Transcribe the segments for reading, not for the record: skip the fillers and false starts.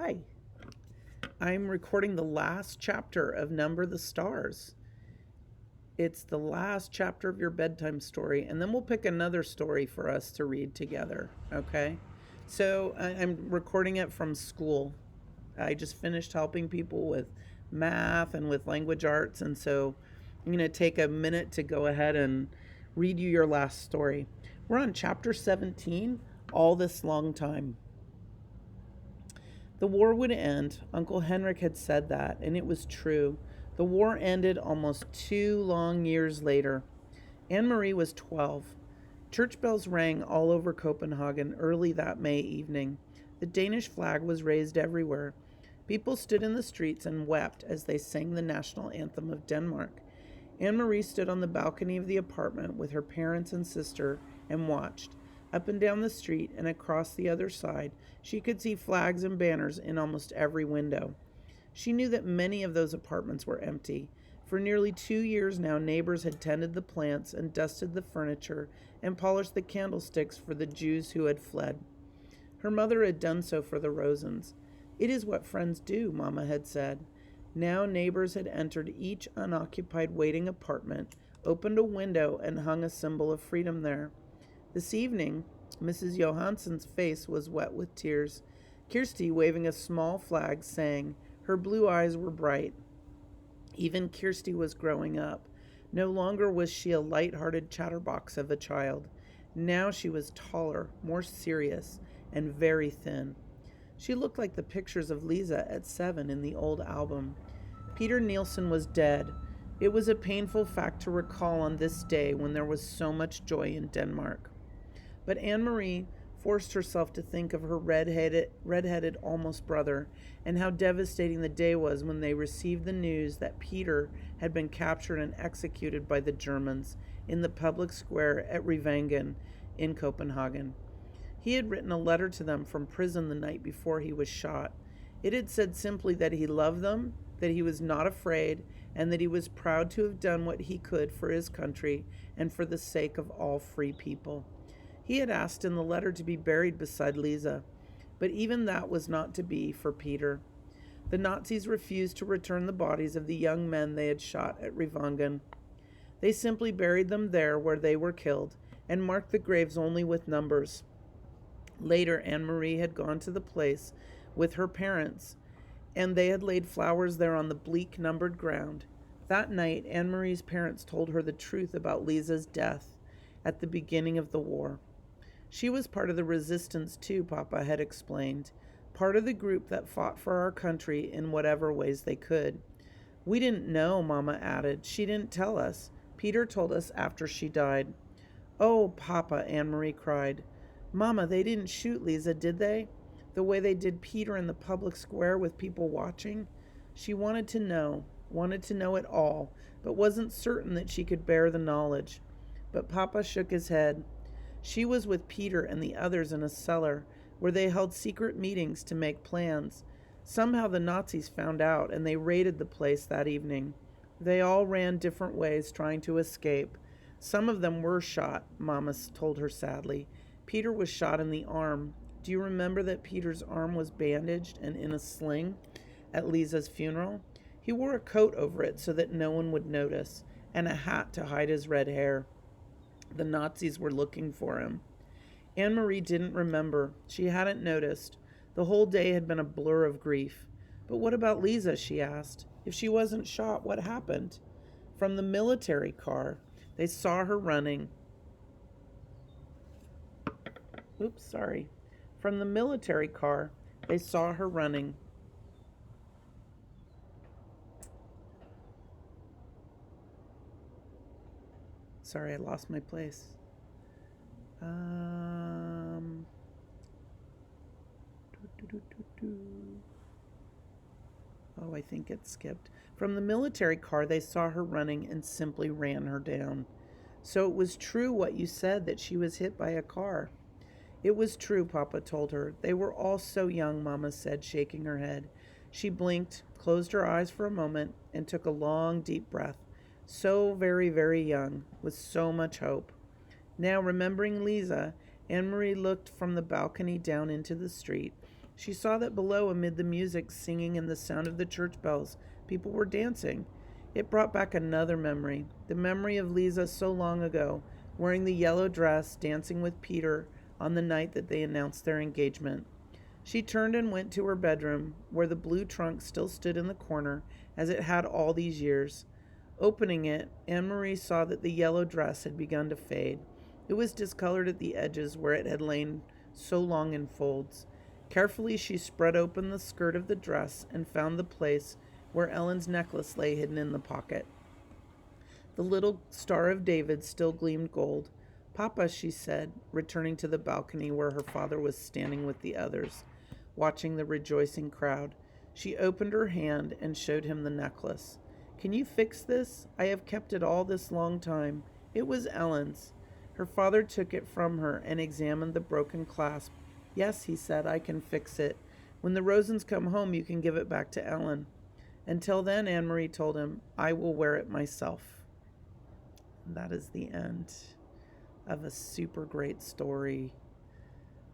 Hi. I'm recording the last chapter of Number the Stars. It's the last chapter of your bedtime story, and then we'll pick another story for us to read together, okay? I'm recording it from school. I just finished helping people with math and with language arts, and so I'm going to take a minute to go ahead and read you your last story. We're on chapter 17, All This Long Time. The war would end. Uncle Henrik had said that, and it was true. The war ended almost 2 long years later. Anne Marie was 12. Church bells rang all over Copenhagen early that May evening. The Danish flag was raised everywhere. People stood in the streets and wept as they sang the national anthem of Denmark. Anne Marie stood on the balcony of the apartment with her parents and sister and watched. Up and down the street and across the other side, she could see flags and banners in almost every window. She knew that many of those apartments were empty. For nearly 2 years now, neighbors had tended the plants and dusted the furniture and polished the candlesticks for the Jews who had fled. Her mother had done so for the Rosens. It is what friends do, Mama had said. Now neighbors had entered each unoccupied waiting apartment, opened a window, and hung a symbol of freedom there. This evening, Mrs. Johansson's face was wet with tears. Kirsty, waving a small flag, sang. Her blue eyes were bright. Even Kirsty was growing up. No longer was she a light-hearted chatterbox of a child. Now she was taller, more serious, and very thin. She looked like the pictures of Lisa at 7 in the old album. Peter Nielsen was dead. It was a painful fact to recall on this day when there was so much joy in Denmark. But Anne Marie forced herself to think of her red-headed almost brother and how devastating the day was when they received the news that Peter had been captured and executed by the Germans in the public square at Rivangen in Copenhagen. He had written a letter to them from prison the night before he was shot. It had said simply that he loved them, that he was not afraid, and that he was proud to have done what he could for his country and for the sake of all free people. He had asked in the letter to be buried beside Lisa, but even that was not to be for Peter. The Nazis refused to return the bodies of the young men they had shot at Rivangen. They simply buried them there where they were killed and marked the graves only with numbers. Later, Anne Marie had gone to the place with her parents, and they had laid flowers there on the bleak, numbered ground. That night, Anne Marie's parents told her the truth about Lisa's death at the beginning of the war. She was part of the resistance too, Papa had explained, part of the group that fought for our country in whatever ways they could. We didn't know, Mama added. She didn't tell us. Peter told us after she died. Oh, Papa, Anne Marie cried. Mama, they didn't shoot Lisa, did they? The way they did Peter in the public square with people watching? She wanted to know it all, but wasn't certain that she could bear the knowledge. But Papa shook his head. She was with Peter and the others in a cellar, where they held secret meetings to make plans. Somehow the Nazis found out, and they raided the place that evening. They all ran different ways, trying to escape. Some of them were shot, Mama told her sadly. Peter was shot in the arm. Do you remember that Peter's arm was bandaged and in a sling at Lisa's funeral? He wore a coat over it so that no one would notice, and a hat to hide his red hair. The Nazis were looking for him. Anne Marie didn't remember. She hadn't noticed. The whole day had been a blur of grief. But what about Lisa, she asked. If she wasn't shot, what happened? From the military car, they saw her running. From the military car, they saw her running. Sorry, I lost my place. Oh, I think it skipped. From the military car, they saw her running and simply ran her down. So it was true what you said, that she was hit by a car. It was true, Papa told her. They were all so young, Mama said, shaking her head. She blinked, closed her eyes for a moment, and took a long, deep breath. So very, very young, with so much hope. Now, remembering Lisa, Anne Marie looked from the balcony down into the street. She saw that below, amid the music, singing, and the sound of the church bells, people were dancing. It brought back another memory, the memory of Lisa so long ago, wearing the yellow dress, dancing with Peter on the night that they announced their engagement. She turned and went to her bedroom, where the blue trunk still stood in the corner, as it had all these years. Opening it, Anne Marie saw that the yellow dress had begun to fade. It was discolored at the edges where it had lain so long in folds. Carefully she spread open the skirt of the dress and found the place where Ellen's necklace lay hidden in the pocket. The little Star of David still gleamed gold. "Papa," she said, returning to the balcony where her father was standing with the others, watching the rejoicing crowd. She opened her hand and showed him the necklace. "Can you fix this? I have kept it all this long time. It was Ellen's." Her father took it from her and examined the broken clasp. "Yes," he said, "I can fix it. When the Rosens come home, you can give it back to Ellen. Until then," Anne Marie told him, "I will wear it myself." And that is the end of a super great story.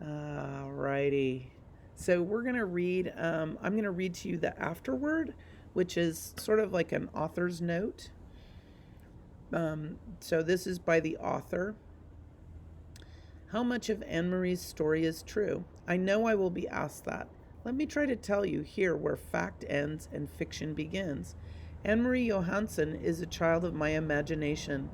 Alrighty. So we're going to read, I'm going to read to you the afterword, which is sort of like an author's note. So this is by the author. How much of Anne Marie's story is true? I know I will be asked that. Let me try to tell you here where fact ends and fiction begins. Anne Marie Johansson is a child of my imagination,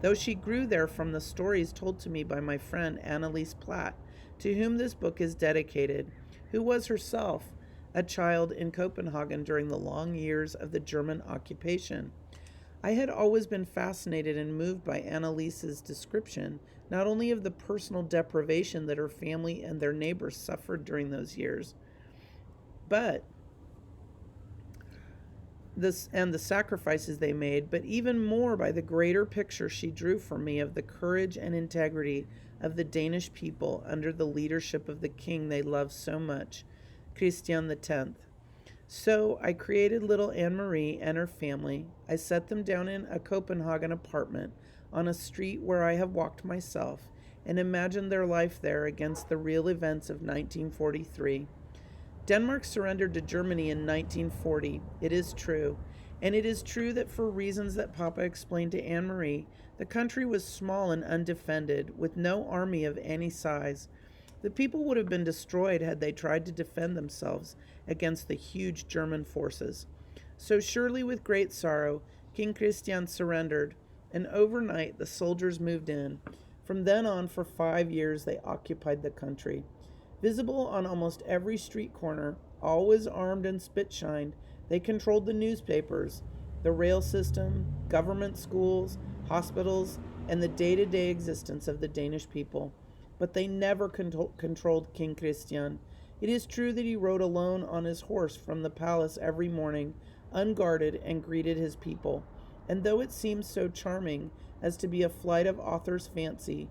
though she grew there from the stories told to me by my friend Annalise Platt, to whom this book is dedicated, who was herself a child in Copenhagen during the long years of the German occupation. I had always been fascinated and moved by Annalise's description, not only of the personal deprivation that her family and their neighbors suffered during those years, but the sacrifices they made, but even more by the greater picture she drew for me of the courage and integrity of the Danish people under the leadership of the king they loved so much, Christian X. So I created little Anne Marie and her family. I set them down in a Copenhagen apartment on a street where I have walked myself, and imagined their life there against the real events of 1943. Denmark surrendered to Germany in 1940. It is true. And it is true that for reasons that Papa explained to Anne Marie, the country was small and undefended, with no army of any size. The people would have been destroyed had they tried to defend themselves against the huge German forces. So surely with great sorrow, King Christian surrendered, and overnight the soldiers moved in. From then on, for 5 years, they occupied the country. Visible on almost every street corner, always armed and spit-shined, they controlled the newspapers, the rail system, government schools, hospitals, and the day-to-day existence of the Danish people. But they never controlled King Christian. It is true that he rode alone on his horse from the palace every morning, unguarded, and greeted his people. And though it seems so charming as to be a flight of author's fancy,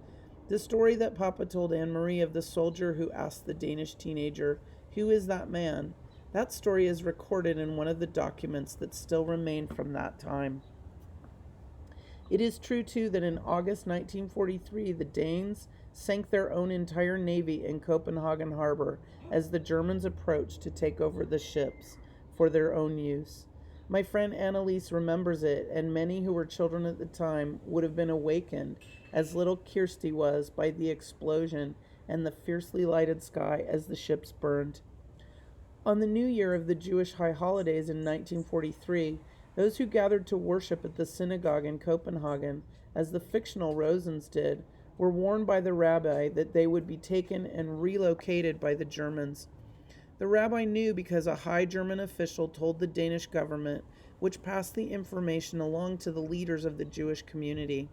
the story that Papa told Anne Marie of the soldier who asked the Danish teenager, "Who is that man?" that story is recorded in one of the documents that still remain from that time. It is true, too, that in August 1943, the Danes sank their own entire navy in Copenhagen harbor as the Germans approached to take over the ships for their own use. My friend Annalise remembers it, and many who were children at the time would have been awakened, as little Kirsty was, by the explosion and the fiercely lighted sky as the ships burned. On the new year of the Jewish high holidays in 1943, those who gathered to worship at the synagogue in Copenhagen, as the fictional Rosens did, were warned by the rabbi that they would be taken and relocated by the Germans. The rabbi knew because a high German official told the Danish government, which passed the information along to the leaders of the Jewish community.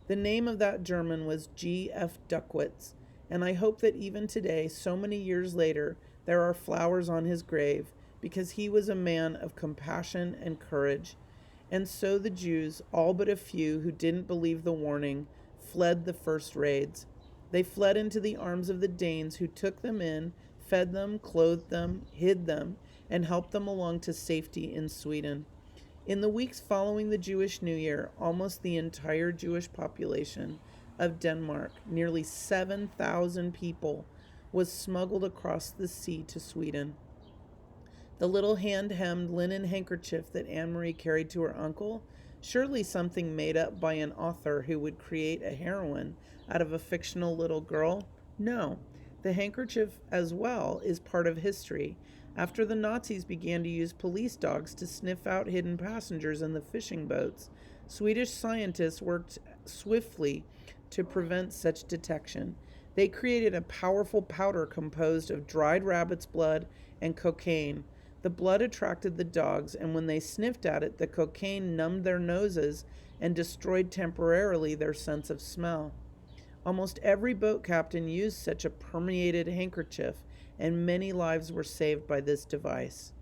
The name of that German was G.F. Duckwitz, and I hope that even today, so many years later, there are flowers on his grave, because he was a man of compassion and courage. And so the Jews, all but a few who didn't believe the warning, fled the first raids. They fled into the arms of the Danes, who took them in, fed them, clothed them, hid them, and helped them along to safety in Sweden. In the weeks following the Jewish New Year, almost the entire Jewish population of Denmark, nearly 7,000 people, was smuggled across the sea to Sweden. The little hand hemmed linen handkerchief that Anne Marie carried to her uncle, surely something made up by an author who would create a heroine out of a fictional little girl? No. The handkerchief, as well, is part of history. After the Nazis began to use police dogs to sniff out hidden passengers in the fishing boats, Swedish scientists worked swiftly to prevent such detection. They created a powerful powder composed of dried rabbit's blood and cocaine. The blood attracted the dogs, and when they sniffed at it, the cocaine numbed their noses and destroyed temporarily their sense of smell. Almost every boat captain used such a permeated handkerchief, and many lives were saved by this device.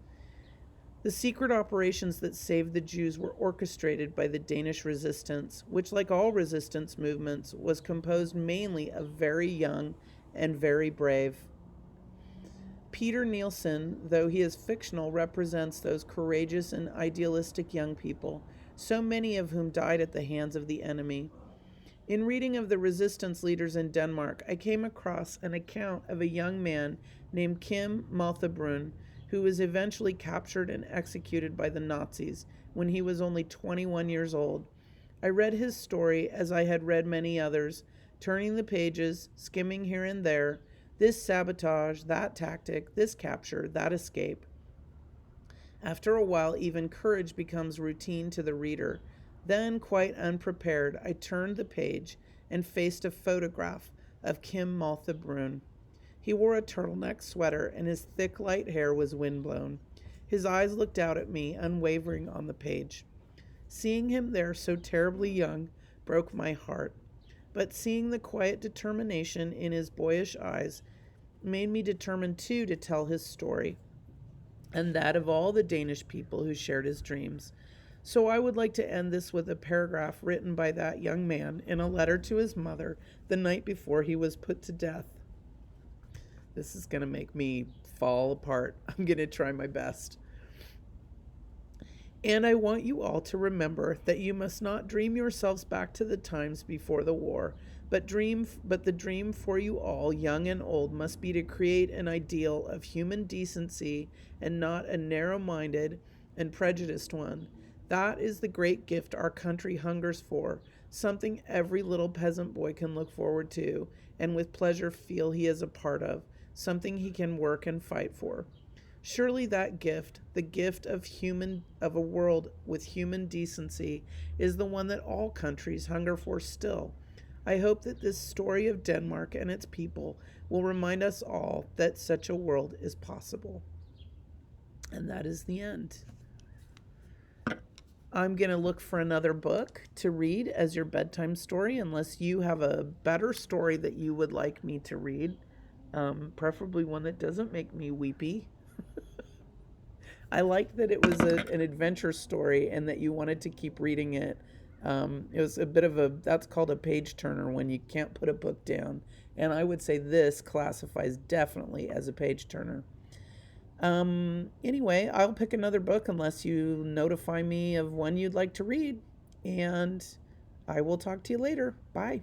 The secret operations that saved the Jews were orchestrated by the Danish resistance, which, like all resistance movements, was composed mainly of very young and very brave. Peter Nielsen, though he is fictional, represents those courageous and idealistic young people, so many of whom died at the hands of the enemy. In reading of the resistance leaders in Denmark, I came across an account of a young man named Kim Malthabrun, who was eventually captured and executed by the Nazis when he was only 21 years old. I read his story as I had read many others, turning the pages, skimming here and there, this sabotage, that tactic, this capture, that escape. After a while, even courage becomes routine to the reader. Then, quite unprepared, I turned the page and faced a photograph of Kim Malthabrun. He wore a turtleneck sweater, and his thick light hair was windblown. His eyes looked out at me, unwavering on the page. Seeing him there so terribly young broke my heart, but seeing the quiet determination in his boyish eyes made me determined too to tell his story, and that of all the Danish people who shared his dreams. So I would like to end this with a paragraph written by that young man in a letter to his mother the night before he was put to death. This is going to make me fall apart. I'm going to try my best. And I want you all to remember that you must not dream yourselves back to the times before the war, but the dream for you all, young and old, must be to create an ideal of human decency and not a narrow-minded and prejudiced one. That is the great gift our country hungers for, something every little peasant boy can look forward to and with pleasure feel he is a part of, something he can work and fight for. Surely that gift, the gift of a world with human decency, is the one that all countries hunger for still. I hope that this story of Denmark and its people will remind us all that such a world is possible. And that is the end. I'm going to look for another book to read as your bedtime story, unless you have a better story that you would like me to read, preferably one that doesn't make me weepy. I liked that it was an adventure story and that you wanted to keep reading it. It was a bit of that's called a page turner when you can't put a book down. And I would say this classifies definitely as a page turner. Anyway, I'll pick another book unless you notify me of one you'd like to read. And I will talk to you later. Bye.